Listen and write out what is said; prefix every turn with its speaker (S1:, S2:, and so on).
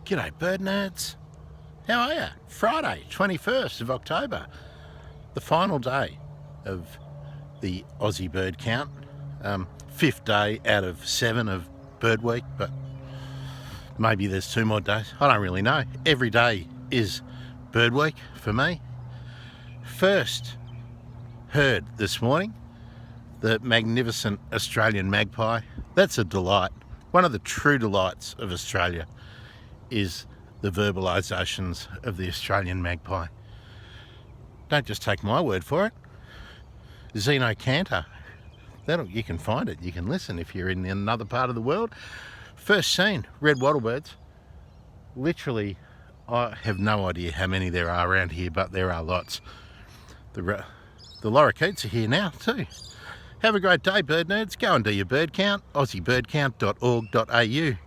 S1: G'day bird nerds, how are you? Friday 21st of October, the final day of the Aussie bird count, 5th day out of 7 of bird week, but maybe there's 2 more days, I don't really know. Every day is bird week for me. First heard this morning the magnificent Australian magpie. That's a delight. One of the true delights of Australia is the verbalisations of the Australian magpie. Don't just take my word for it. Zeno Cantor, you can find it, you can listen if you're in another part of the world. First seen, red wattlebirds. Literally, I have no idea how many there are around here, but there are lots. The lorikeets are here now too. Have a great day, bird nerds. Go and do your bird count, aussiebirdcount.org.au.